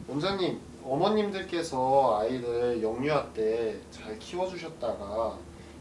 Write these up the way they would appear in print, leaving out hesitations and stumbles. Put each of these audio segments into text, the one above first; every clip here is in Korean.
원장님, 어머님들께서 아이를 영유아 때 잘 키워주셨다가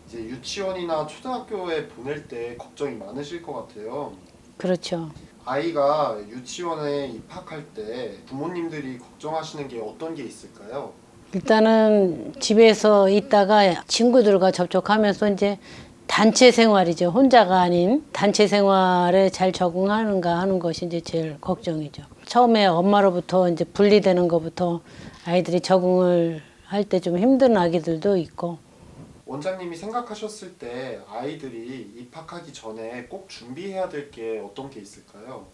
이제 유치원이나 초등학교에 보낼 때 걱정이 많으실 것 같아요. 그렇죠. 아이가 유치원에 입학할 때 부모님들이 걱정하시는 게 어떤 게 있을까요? 일단은 집에서 있다가 친구들과 접촉하면서 이제 단체 생활이죠. 혼자가 아닌 단체 생활에 잘 적응하는가 하는 것이 이제 제일 걱정이죠. 처음에 엄마로부터 이제 분리되는 것부터 아이들이 적응을 할 때 좀 힘든 아기들도 있고. 원장님이 생각하셨을 때 아이들이 입학하기 전에 꼭 준비해야 될 게 어떤 게 있을까요?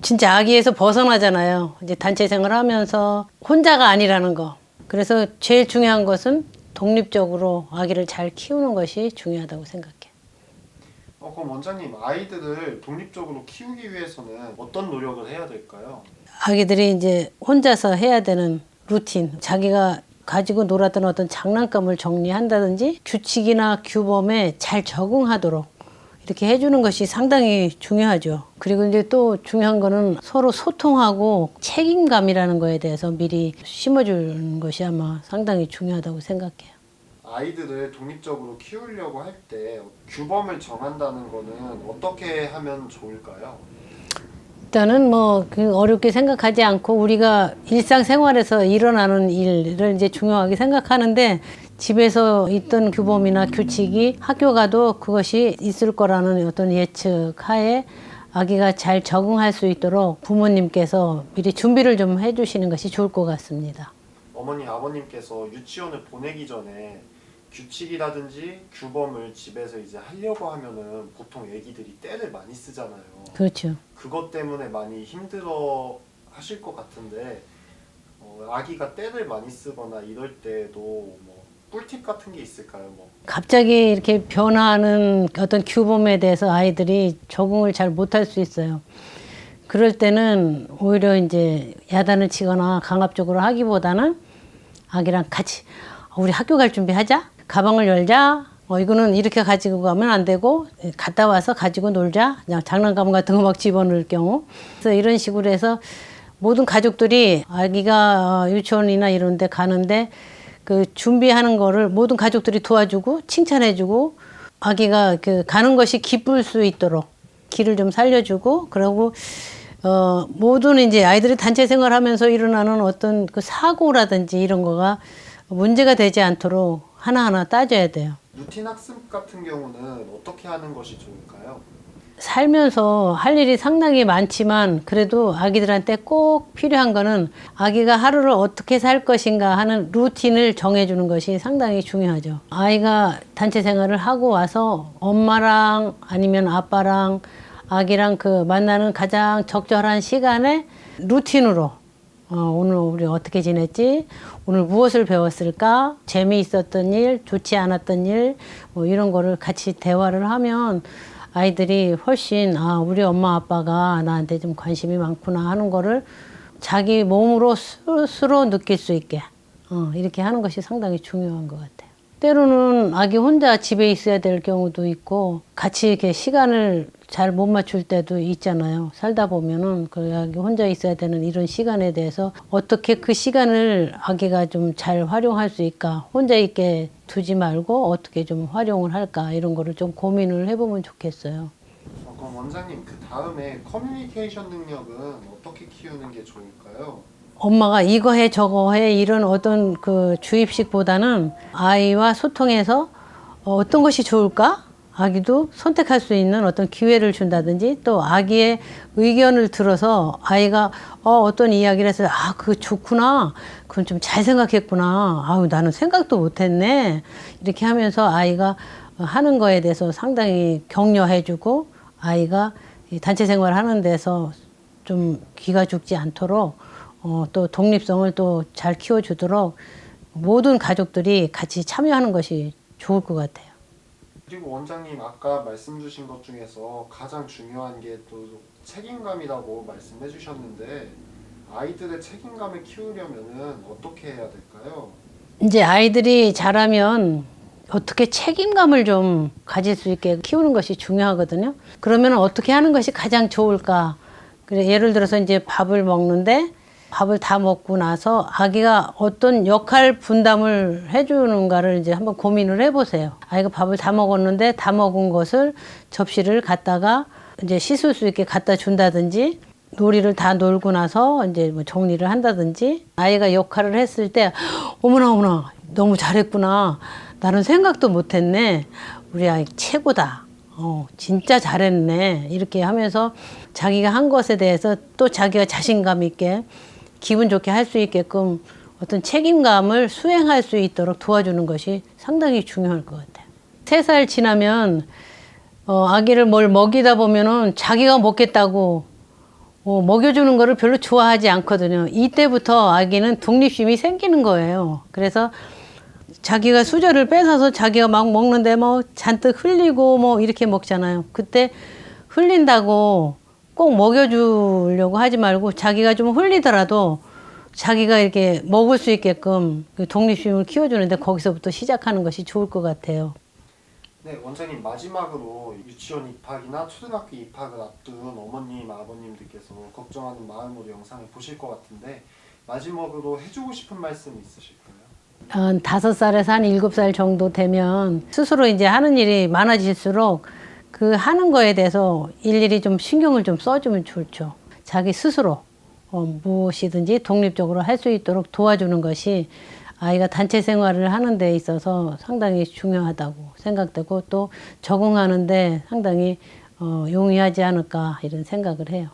진짜 아기에서 벗어나잖아요. 이제 단체 생활하면서 혼자가 아니라는 거. 그래서 제일 중요한 것은 독립적으로 아기를 잘 키우는 것이 중요하다고 생각해요. 그럼 원장님, 아이들을 독립적으로 키우기 위해서는 어떤 노력을 해야 될까요? 아기들이 이제 혼자서 해야 되는 루틴, 자기가 가지고 놀았던 어떤 장난감을 정리한다든지 규칙이나 규범에 잘 적응하도록 이렇게 해주는 것이 상당히 중요하죠. 그리고 이제 또 중요한 거는 서로 소통하고 책임감이라는 거에 대해서 미리 심어주는 것이 아마 상당히 중요하다고 생각해요. 아이들을 독립적으로 키우려고 할 때 규범을 정한다는 거는 어떻게 하면 좋을까요? 일단은 뭐 그 어렵게 생각하지 않고 우리가 일상생활에서 일어나는 일을 이제 중요하게 생각하는데 집에서 있던 규범이나 규칙이 학교 가도 그것이 있을 거라는 어떤 예측 하에 아기가 잘 적응할 수 있도록 부모님께서 미리 준비를 좀 해주시는 것이 좋을 것 같습니다. 어머니, 아버님께서 유치원을 보내기 전에 규칙이라든지 규범을 집에서 이제 하려고 하면은 보통 애기들이 떼를 많이 쓰잖아요. 그렇죠. 그것 때문에 많이 힘들어 하실 것 같은데 아기가 떼를 많이 쓰거나 이럴 때도 뭐 꿀팁 같은 게 있을까요? 뭐 갑자기 이렇게 변화하는 어떤 규범에 대해서 아이들이 적응을 잘 못할 수 있어요. 그럴 때는 오히려 이제 야단을 치거나 강압적으로 하기보다는 아기랑 같이 우리 학교 갈 준비하자. 가방을 열자. 이거는 이렇게 가지고 가면 안 되고 갔다 와서 가지고 놀자. 그냥 장난감 같은 거 막 집어넣을 경우. 그래서 이런 식으로 해서 모든 가족들이 아기가 유치원이나 이런 데 가는데 그 준비하는 거를 모든 가족들이 도와주고 칭찬해주고 아기가 그 가는 것이 기쁠 수 있도록 길을 좀 살려주고 그러고 모든 이제 아이들이 단체 생활하면서 일어나는 어떤 그 사고라든지 이런 거가 문제가 되지 않도록 하나하나 따져야 돼요. 루틴 학습 같은 경우는 어떻게 하는 것이 좋을까요? 살면서 할 일이 상당히 많지만 그래도 아기들한테 꼭 필요한 거는 아기가 하루를 어떻게 살 것인가 하는 루틴을 정해주는 것이 상당히 중요하죠. 아이가 단체 생활을 하고 와서 엄마랑 아니면 아빠랑 아기랑 그 만나는 가장 적절한 시간에 루틴으로 오늘 우리 어떻게 지냈지? 오늘 무엇을 배웠을까? 재미있었던 일, 좋지 않았던 일, 뭐 이런 거를 같이 대화를 하면 아이들이 훨씬 우리 엄마 아빠가 나한테 좀 관심이 많구나 하는 거를 자기 몸으로 스스로 느낄 수 있게 이렇게 하는 것이 상당히 중요한 것 같아요. 때로는 아기 혼자 집에 있어야 될 경우도 있고 같이 이렇게 시간을 잘 못 맞출 때도 있잖아요. 살다 보면은 그 아기 혼자 있어야 되는 이런 시간에 대해서 어떻게 그 시간을 아기가 좀 잘 활용할 수 있까? 혼자 있게 두지 말고 어떻게 좀 활용을 할까? 이런 거를 좀 고민을 해보면 좋겠어요. 그럼 원장님, 그 다음에 커뮤니케이션 능력은 어떻게 키우는 게 좋을까요? 엄마가 이거 해 저거 해 이런 어떤 그 주입식보다는 아이와 소통해서 어떤 것이 좋을까? 아기도 선택할 수 있는 어떤 기회를 준다든지 또 아기의 의견을 들어서 아이가 어떤 이야기를 해서 그거 좋구나. 그건 좀 잘 생각했구나. 아우 나는 생각도 못했네. 이렇게 하면서 아이가 하는 거에 대해서 상당히 격려해주고 아이가 이 단체 생활하는 데서 좀 기가 죽지 않도록 또 독립성을 또 잘 키워주도록 모든 가족들이 같이 참여하는 것이 좋을 것 같아요. 그리고 원장님, 아까 말씀 주신 것 중에서 가장 중요한 게 또 책임감이라고 말씀해 주셨는데 아이들의 책임감을 키우려면은 어떻게 해야 될까요? 이제 아이들이 자라면 어떻게 책임감을 좀 가질 수 있게 키우는 것이 중요하거든요. 그러면 어떻게 하는 것이 가장 좋을까? 그래, 예를 들어서 이제 밥을 먹는데 밥을 다 먹고 나서 아기가 어떤 역할 분담을 해주는가를 이제 한번 고민을 해보세요. 아이가 밥을 다 먹었는데 다 먹은 것을 접시를 갖다가 이제 씻을 수 있게 갖다 준다든지, 놀이를 다 놀고 나서 이제 뭐 정리를 한다든지, 아이가 역할을 했을 때 어머나 어머나 너무 잘했구나. 나는 생각도 못했네. 우리 아이 최고다. 진짜 잘했네. 이렇게 하면서 자기가 한 것에 대해서 또 자기가 자신감 있게 기분 좋게 할 수 있게끔 어떤 책임감을 수행할 수 있도록 도와주는 것이 상당히 중요할 것 같아요. 3살 지나면 아기를 뭘 먹이다 보면은 자기가 먹겠다고 먹여주는 거를 별로 좋아하지 않거든요. 이때부터 아기는 독립심이 생기는 거예요. 그래서 자기가 수저를 뺏어서 자기가 막 먹는데 뭐 잔뜩 흘리고 뭐 이렇게 먹잖아요. 그때 흘린다고 꼭 먹여주려고 하지 말고 자기가 좀 흘리더라도 자기가 이렇게 먹을 수 있게끔 그 독립심을 키워주는데 거기서부터 시작하는 것이 좋을 것 같아요. 네, 원장님 마지막으로 유치원 입학이나 초등학교 입학을 앞둔 어머님, 아버님들께서 걱정하는 마음으로 영상을 보실 것 같은데 마지막으로 해주고 싶은 말씀 있으실까요? 한 5살에서 한 7살 정도 되면 스스로 이제 하는 일이 많아질수록 그 하는 거에 대해서 일일이 좀 신경을 좀 써주면 좋죠. 자기 스스로 무엇이든지 독립적으로 할 수 있도록 도와주는 것이 아이가 단체 생활을 하는 데 있어서 상당히 중요하다고 생각되고 또 적응하는 데 상당히 용이하지 않을까 이런 생각을 해요.